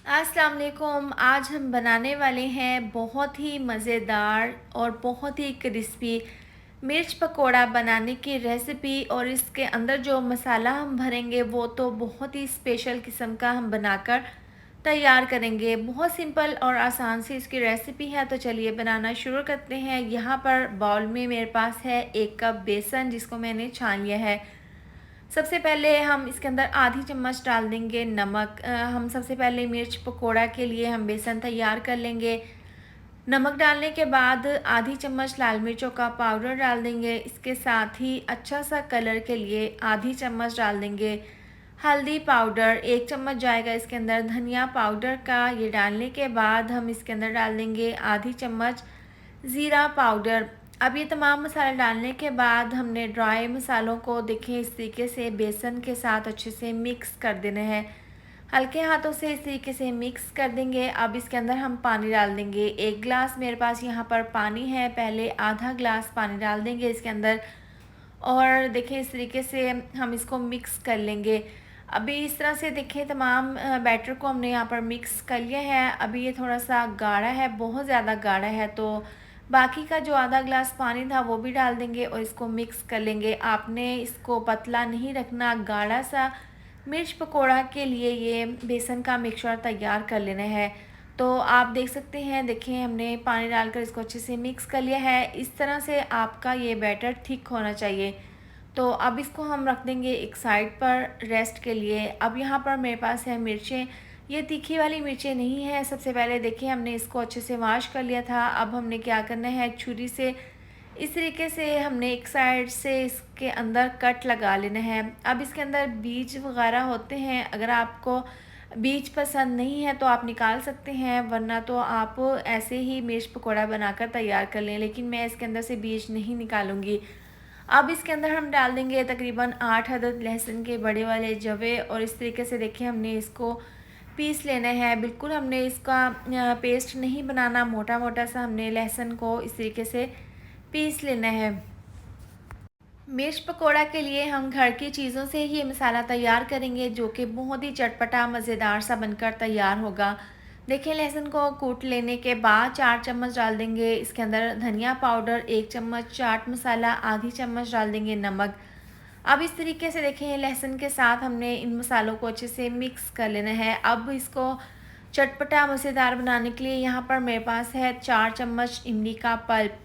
अस्सलाम वालेकुम। आज हम बनाने वाले हैं बहुत ही मज़ेदार और बहुत ही क्रिस्पी मिर्च पकोड़ा बनाने की रेसिपी। और इसके अंदर जो मसाला हम भरेंगे वो तो बहुत ही स्पेशल किस्म का हम बनाकर तैयार करेंगे। बहुत सिंपल और आसान सी इसकी रेसिपी है, तो चलिए बनाना शुरू करते हैं। यहाँ पर बाउल में मेरे पास है 1 कप बेसन, जिसको मैंने छान लिया है। सबसे पहले हम इसके अंदर आधी चम्मच डाल देंगे नमक। हम सबसे पहले मिर्च पकोड़ा के लिए हम बेसन तैयार कर लेंगे। नमक डालने के बाद आधी चम्मच लाल मिर्चों का पाउडर डाल देंगे। इसके साथ ही अच्छा सा कलर के लिए आधी चम्मच डाल देंगे हल्दी पाउडर। 1 चम्मच जाएगा इसके अंदर धनिया पाउडर का। ये डालने के बाद हम इसके अंदर डाल देंगे आधी चम्मच ज़ीरा पाउडर। अब ये तमाम मसाले डालने के बाद हमने ड्राई मसालों को देखें इस तरीके से बेसन के साथ अच्छे से मिक्स कर देना है। हल्के हाथों से इस तरीके से मिक्स कर देंगे। अब इसके अंदर हम पानी डाल देंगे। 1 गिलास मेरे पास यहाँ पर पानी है। पहले आधा गिलास पानी डाल देंगे इसके अंदर और देखें इस तरीके से हम इसको मिक्स कर लेंगे। अभी इस तरह से देखें तमाम बैटर को हमने यहाँ पर मिक्स कर लिया है। अभी ये थोड़ा सा गाढ़ा है, बहुत ज़्यादा गाढ़ा है, तो बाकी का जो आधा गिलास पानी था वो भी डाल देंगे और इसको मिक्स कर लेंगे। आपने इसको पतला नहीं रखना, गाढ़ा सा मिर्च पकोड़ा के लिए ये बेसन का मिक्सचर तैयार कर लेना है। तो आप देख सकते हैं, देखें हमने पानी डालकर इसको अच्छे से मिक्स कर लिया है। इस तरह से आपका ये बैटर थिक होना चाहिए। तो अब इसको हम रख देंगे एक साइड पर रेस्ट के लिए। अब यहाँ पर मेरे पास है मिर्चें। ये तीखी वाली मिर्चें नहीं है। सबसे पहले देखिए हमने इसको अच्छे से वॉश कर लिया था। अब हमने क्या करना है, छुरी से इस तरीके से हमने एक साइड से इसके अंदर कट लगा लेना है। अब इसके अंदर बीज वगैरह होते हैं, अगर आपको बीज पसंद नहीं है तो आप निकाल सकते हैं, वरना तो आप ऐसे ही मिर्च पकोड़ा बनाकर तैयार कर लें, लेकिन मैं इसके अंदर से बीज नहीं निकालूंगी। अब इसके अंदर हम डाल देंगे तकरीबन 8 अदद लहसुन के बड़े वाले जवे और इस तरीके से देखिए हमने इसको पीस लेना है। बिल्कुल हमने इसका पेस्ट नहीं बनाना, मोटा मोटा सा हमने लहसुन को इस तरीके से पीस लेना है। मिर्च पकोड़ा के लिए हम घर की चीज़ों से ही ये मसाला तैयार करेंगे, जो कि बहुत ही चटपटा मज़ेदार सा बनकर तैयार होगा। देखिए लहसुन को कूट लेने के बाद 4 चम्मच डाल देंगे इसके अंदर धनिया पाउडर, 1 चम्मच चाट मसाला, आधी चम्मच डाल देंगे नमक। अब इस तरीके से देखें लहसुन के साथ हमने इन मसालों को अच्छे से मिक्स कर लेना है। अब इसको चटपटा मज़ेदार बनाने के लिए यहाँ पर मेरे पास है 4 चम्मच इमली का पल्प।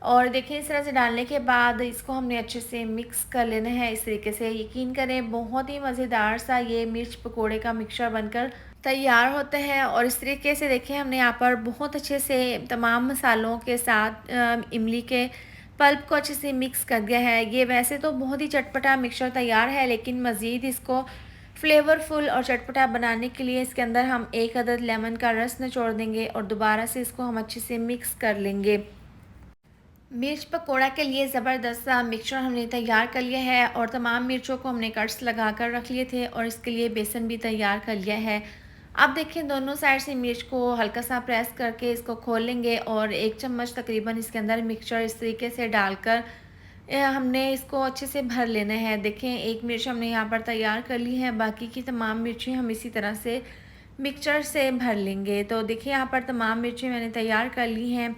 और देखिए इस तरह से डालने के बाद इसको हमने अच्छे से मिक्स कर लेना है। इस तरीके से यकीन करें बहुत ही मज़ेदार सा ये मिर्च पकोड़े का मिक्सचर बनकर तैयार होता है। और इस तरीके से देखिए हमने यहाँ पर बहुत अच्छे से तमाम मसालों के साथ इमली के पल्प को अच्छे से मिक्स कर दिया है। ये वैसे तो बहुत ही चटपटा मिक्सचर तैयार है, लेकिन मज़ीद इसको फ्लेवरफुल और चटपटा बनाने के लिए इसके अंदर हम 1 अदद लेमन का रस निचोड़ देंगे और दोबारा से इसको हम अच्छे से मिक्स कर लेंगे। मिर्च पकोड़ा के लिए ज़बरदस्त सा मिक्सचर हमने तैयार कर लिया है और तमाम मिर्चों को हमने कट्स लगा कर रख लिए थे और इसके लिए बेसन भी तैयार कर लिया है। अब देखें दोनों साइड से मिर्च को हल्का सा प्रेस करके इसको खोल लेंगे और 1 चम्मच तकरीबन इसके अंदर मिक्सचर इस तरीके से डालकर हमने इसको अच्छे से भर लेना है। देखें एक मिर्च हमने यहाँ पर तैयार कर ली है, बाकी की तमाम मिर्चें हम इसी तरह से मिक्सचर से भर लेंगे। तो देखिए यहाँ पर तमाम मिर्चें मैंने तैयार कर ली हैं।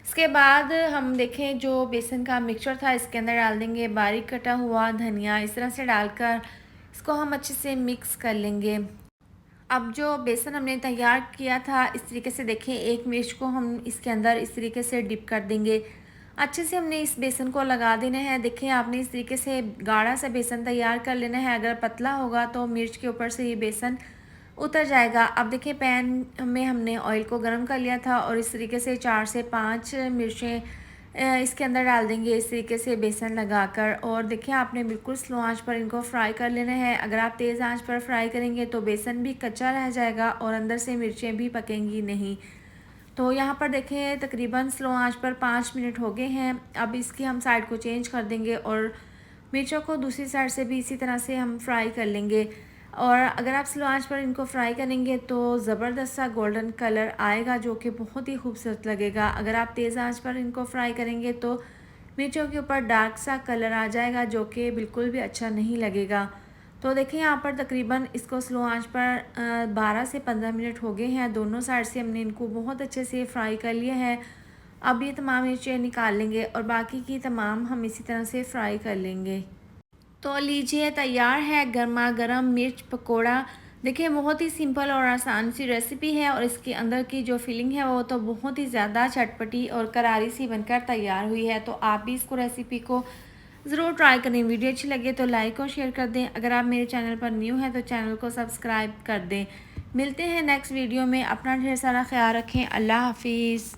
इसके बाद हम देखें जो बेसन का मिक्सचर था इसके अंदर डाल देंगे बारीक कटा हुआ धनिया। इस तरह से डालकर इसको हम अच्छे से मिक्स कर लेंगे। अब जो बेसन हमने तैयार किया था इस तरीके से देखें एक मिर्च को हम इसके अंदर इस तरीके से डिप कर देंगे। अच्छे से हमने इस बेसन को लगा देना है। देखें आपने इस तरीके से गाढ़ा सा बेसन तैयार कर लेना है, अगर पतला होगा तो मिर्च के ऊपर से ये बेसन उतर जाएगा। अब देखिए पैन में हमने ऑयल को गर्म कर लिया था और इस तरीके से 4 से 5 मिर्चें इसके अंदर डाल देंगे इस तरीके से बेसन लगाकर। और देखिए आपने बिल्कुल स्लो आंच पर इनको फ्राई कर लेना है। अगर आप तेज़ आंच पर फ्राई करेंगे तो बेसन भी कच्चा रह जाएगा और अंदर से मिर्चें भी पकेंगी नहीं। तो यहाँ पर देखें तकरीबन स्लो आंच पर 5 मिनट हो गए हैं। अब इसकी हम साइड को चेंज कर देंगे और मिर्चों को दूसरी साइड से भी इसी तरह से हम फ्राई कर लेंगे। और अगर आप स्लो आंच पर इनको फ्राई करेंगे तो ज़बरदस्त सा गोल्डन कलर आएगा, जो कि बहुत ही खूबसूरत लगेगा। अगर आप तेज़ आंच पर इनको फ्राई करेंगे तो मिर्चों के ऊपर डार्क सा कलर आ जाएगा, जो कि बिल्कुल भी अच्छा नहीं लगेगा। तो देखिए यहाँ पर तकरीबन इसको स्लो आंच पर 12 से 15 मिनट हो गए हैं। दोनों साइड से हमने इनको बहुत अच्छे से फ्राई कर लिया है। अब ये तमाम मिर्चें निकाल लेंगे और बाकी की तमाम हम इसी तरह से फ्राई कर लेंगे। तो लीजिए तैयार है गर्मा गर्म मिर्च पकोड़ा। देखिए बहुत ही सिंपल और आसान सी रेसिपी है और इसके अंदर की जो फीलिंग है वो तो बहुत ही ज़्यादा चटपटी और करारी सी बनकर तैयार हुई है। तो आप भी इसको रेसिपी को ज़रूर ट्राई करें। वीडियो अच्छी लगे तो लाइक और शेयर कर दें। अगर आप मेरे चैनल पर न्यू हैं तो चैनल को सब्सक्राइब कर दें। मिलते हैं नेक्स्ट वीडियो में। अपना ढेर सारा ख्याल रखें। अल्लाह हाफिज़।